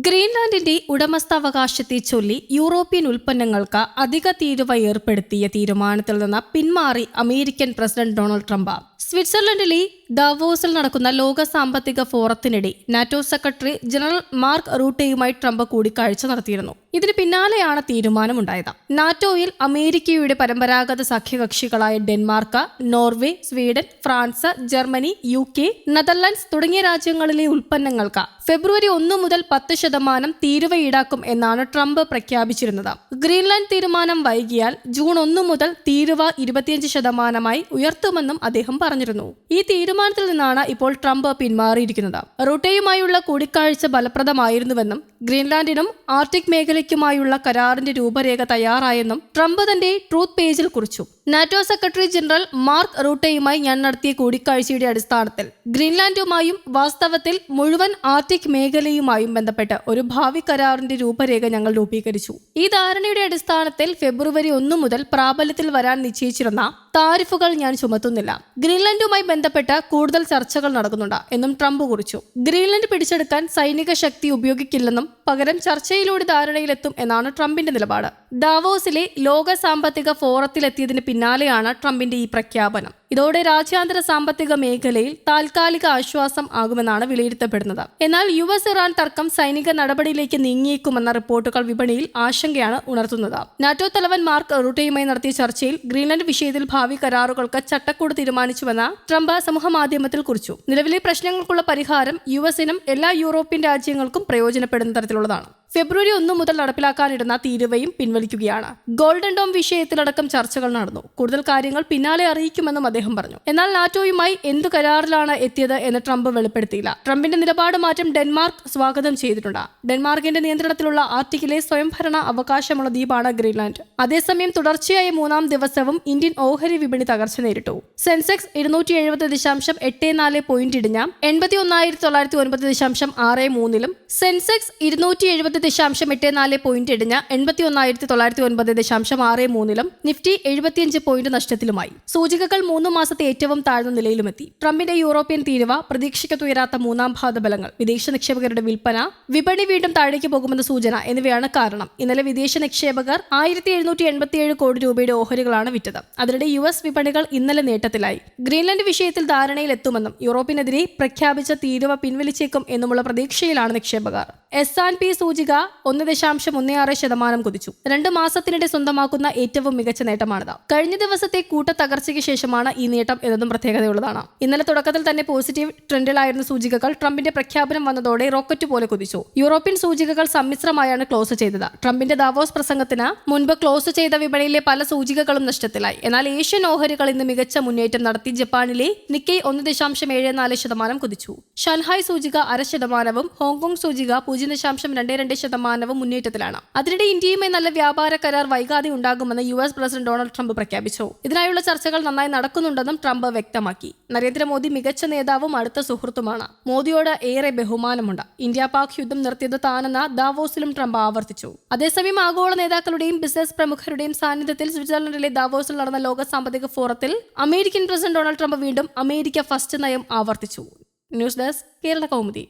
ഗ്രീൻലാൻഡിന്റെ ഉടമസ്ഥാവകാശത്തെ ചൊല്ലി യൂറോപ്യൻ ഉൽപ്പന്നങ്ങൾക്ക് അധിക തീരുവ ഏർപ്പെടുത്തിയ തീരുമാനത്തിൽ നിന്ന് പിന്മാറി അമേരിക്കൻ പ്രസിഡന്റ് ഡൊണാൾഡ് ട്രംപ്. സ്വിറ്റ്സർലൻഡിലെ ദാവോസിൽ നടക്കുന്ന ലോക സാമ്പത്തിക ഫോറത്തിനിടെ നാറ്റോ സെക്രട്ടറി ജനറൽ മാർക്ക് റൂട്ടെയുമായി ട്രംപ് കൂടിക്കാഴ്ച നടത്തിയിരുന്നു. ഇതിന് പിന്നാലെയാണ് തീരുമാനമുണ്ടായത്. നാറ്റോയിൽ അമേരിക്കയുടെ പരമ്പരാഗത സഖ്യകക്ഷികളായ Denmark, Norway, Sweden, France, Germany, UK, Netherlands തുടങ്ങിയ രാജ്യങ്ങളിലെ ഉൽപ്പന്നങ്ങൾക്ക് ഫെബ്രുവരി 1 മുതൽ 10% തീരുവ ഈടാക്കും എന്നാണ് ട്രംപ് പ്രഖ്യാപിച്ചിരുന്നത്. ഗ്രീൻലാൻഡ് തീരുമാനം വൈകിയാൽ ജൂൺ 1 മുതൽ തീരുവ 25% ഉയർത്തുമെന്നും അദ്ദേഹം പറഞ്ഞിരുന്നു. ഈ തീരുമാനത്തിൽ നിന്നാണ് ഇപ്പോൾ ട്രംപ് പിന്മാറിയിരിക്കുന്നത്. റൂട്ടെയുമായുള്ള കൂടിക്കാഴ്ച ഫലപ്രദമായിരുന്നുവെന്നും ഗ്രീൻലാൻഡിനും ആർട്ടിക് മേഖലയ്ക്കുമായുള്ള കരാറിന്റെ രൂപരേഖ തയ്യാറായെന്നും ട്രംപ് തന്റെ ട്രൂത്ത് പേജിൽ കുറിച്ചു. നാറ്റോ സെക്രട്ടറി ജനറൽ മാർക്ക് റൂട്ടെയുമായി ഞാൻ നടത്തിയ കൂടിക്കാഴ്ചയുടെ അടിസ്ഥാനത്തിൽ ഗ്രീൻലാൻഡുമായും വാസ്തവത്തിൽ മുഴുവൻ ആർട്ടിക് മേഖലയുമായും ബന്ധപ്പെട്ട് ഒരു ഭാവി കരാറിന്റെ രൂപരേഖ ഞങ്ങൾ രൂപീകരിച്ചു. ഈ ധാരണയുടെ അടിസ്ഥാനത്തിൽ ഫെബ്രുവരി 1 മുതൽ പ്രാബല്യത്തിൽ വരാൻ നിശ്ചയിച്ചിരുന്ന താരിഫുകൾ ഞാൻ ചുമത്തുന്നില്ല. ഗ്രീൻലാൻഡുമായി ബന്ധപ്പെട്ട് കൂടുതൽ ചർച്ചകൾ നടക്കുന്നുണ്ട് എന്നും ട്രംപ് കുറിച്ചു. ഗ്രീൻലാൻഡ് പിടിച്ചെടുക്കാൻ സൈനിക ശക്തി ഉപയോഗിക്കില്ലെന്നും പകരം ചർച്ചയിലൂടെ ധാരണയിലെത്തും എന്നാണ് ട്രംപിന്റെ നിലപാട്. ദാവോസിലെ ലോക സാമ്പത്തിക ഫോറത്തിലെത്തിയതിന് പിന്നാലെയാണ് ട്രംപിന്റെ ഈ പ്രഖ്യാപനം. ഇതോടെ രാജ്യാന്തര സാമ്പത്തിക മേഖലയിൽ താൽക്കാലിക ആശ്വാസം ആകുമെന്നാണ് വിലയിരുത്തപ്പെടുന്നത്. എന്നാൽ US-ഇറാൻ തർക്കം സൈനിക നടപടിയിലേക്ക് നീങ്ങിയേക്കുമെന്ന റിപ്പോർട്ടുകൾ വിപണിയിൽ ആശങ്കയാണ് ഉണർത്തുന്നത്. നാറ്റോ തലവൻ മാർക്ക് റൂട്ടെയുമായി നടത്തിയ ചർച്ചയിൽ ഗ്രീൻലാൻഡ് വിഷയത്തിൽ ഭാവി കരാറുകൾക്ക് ചട്ടക്കൂട് തീരുമാനിച്ചുവെന്ന് ട്രംപ് സമൂഹമാധ്യമത്തിൽ കുറിച്ചു. നിലവിലെ പ്രശ്നങ്ങൾക്കുള്ള പരിഹാരം US-നും എല്ലാ യൂറോപ്യൻ രാജ്യങ്ങൾക്കും പ്രയോജനപ്പെടുന്ന തരത്തിലുള്ളതാണ്. ഫെബ്രുവരി 1 മുതൽ നടപ്പിലാക്കാനിരുന്ന തീരുവയും പിൻവലിക്കുകയാണ്. ഗോൾഡൻ ഡോം വിഷയത്തിലടക്കം ചർച്ചകൾ നടന്നു. കൂടുതൽ കാര്യങ്ങൾ പിന്നാലെ അറിയിക്കുമെന്നും അദ്ദേഹം പറഞ്ഞു. എന്നാൽ നാറ്റോയുമായി എന്തു കരാറിലാണ് എത്തിയത് എന്ന് ട്രംപ് വെളിപ്പെടുത്തിയില്ല. ട്രംപിന്റെ നിലപാട് മാറ്റം ഡെൻമാർക്ക് സ്വാഗതം ചെയ്തിട്ടുണ്ട്. ഡെൻമാർക്കിന്റെ നിയന്ത്രണത്തിലുള്ള ആർട്ടിക്കിലെ സ്വയംഭരണ അവകാശമുള്ള ദ്വീപാണ് ഗ്രീൻലാൻഡ്. അതേസമയം തുടർച്ചയായ 3-ാം ദിവസവും ഇന്ത്യൻ ഓഹരി വിപണി തകർച്ച നേരിട്ടു. സെൻസെക്സ് 270.84 പോയിന്റ് ഇടിഞ്ഞ് 81,909.63-ലും സെൻസെക്സ് 270.84 പോയിന്റ് ഇടിഞ്ഞ് 81,909.63-ലും നിഫ്റ്റി 75 പോയിന്റ് നഷ്ടത്തിലുമായി. സൂചികകൾ 3 മാസത്തെ ഏറ്റവും താഴ്ന്ന നിലയിലുമെത്തി. ട്രംപിന്റെ യൂറോപ്യൻ തീരുവ, പ്രതീക്ഷിക്കത്തുയരാത്ത 3-ാം പാദ ബലങ്ങൾ, വിദേശ നിക്ഷേപകരുടെ വിൽപ്പന, വിപണി വീണ്ടും താഴേക്ക് പോകുമെന്ന സൂചന എന്നിവയാണ് കാരണം. ഇന്നലെ വിദേശ നിക്ഷേപകർ 1,787 കോടി രൂപയുടെ ഓഹരികളാണ് വിറ്റത്. അതിനിടെ US വിപണികൾ ഇന്നലെ നേട്ടത്തിലായി. ഗ്രീൻലാൻഡ് വിഷയത്തിൽ ധാരണയിലെത്തുമെന്നും യൂറോപ്പിനെതിരെ പ്രഖ്യാപിച്ച തീരുവ പിൻവലിച്ചേക്കും എന്നുമുള്ള പ്രതീക്ഷയിലാണ് നിക്ഷേപകർ. S&P സൂചിക 1.16% കുതിച്ചു. 2 മാസത്തിനിടെ സ്വന്തമാക്കുന്ന ഏറ്റവും മികച്ച നേട്ടമാണിത്. കഴിഞ്ഞ ദിവസത്തെ കൂട്ടത്തകർച്ചയ്ക്ക് ശേഷമാണ് ഈ നേട്ടം എന്നതും പ്രത്യേകതയുള്ളതാണ്. ഇന്നലെ തുടക്കത്തിൽ തന്നെ പോസിറ്റീവ് ട്രെൻഡിലായിരുന്ന സൂചികകൾ ട്രംപിന്റെ പ്രഖ്യാപനം വന്നതോടെ റോക്കറ്റ് പോലെ കുതിച്ചു. യൂറോപ്യൻ സൂചികകൾ സമ്മിശ്രമായാണ് ക്ലോസ് ചെയ്തത്. ട്രംപിന്റെ ദാവോസ് പ്രസംഗത്തിന് മുൻപ് ക്ലോസ് ചെയ്ത വിപണിയിലെ പല സൂചികകളും നഷ്ടത്തിലായി. എന്നാൽ ഏഷ്യൻ ഓഹരികൾ ഇന്ന് മികച്ച മുന്നേറ്റം നടത്തി. ജപ്പാനിലെ നിക്കൈ 1.74% കുതിച്ചു. ഷാൻഹായ് സൂചിക 0.5%, ഹോങ്കോങ് സൂചിക 0.22% മുന്നേറ്റത്തിലാണ്. അതിനിടെ ഇന്ത്യയുമായി നല്ല വ്യാപാര കരാർ വൈകാതെ ഉണ്ടാകുമെന്ന് US പ്രസിഡന്റ് ഡൊണാൾഡ് ട്രംപ് പ്രഖ്യാപിച്ചു. ഇതിനായുള്ള ചർച്ചകൾ നന്നായി നടക്കുന്നുണ്ടെന്നും ട്രംപ് വ്യക്തമാക്കി. നരേന്ദ്രമോദി മികച്ച നേതാവും അടുത്ത സുഹൃത്തുമാണ്. മോദിയോട് ഏറെ ബഹുമാനമുണ്ട്. ഇന്ത്യ-പാക് യുദ്ധം നിർത്തിയത് താനെന്ന് ദാവോസിലും ട്രംപ് ആവർത്തിച്ചു. അതേസമയം ആഗോള നേതാക്കളുടെയും ബിസിനസ് പ്രമുഖരുടെയും സാന്നിധ്യത്തിൽ സ്വിറ്റ്സർലൻഡിലെ ദാവോസിൽ നടന്ന ലോക സാമ്പത്തിക ഫോറത്തിൽ അമേരിക്കൻ പ്രസിഡന്റ് ഡൊണാൾഡ് ട്രംപ് വീണ്ടും അമേരിക്ക ഫസ്റ്റ് നയം ആവർത്തിച്ചു. News desk, Kerala Kaumudi.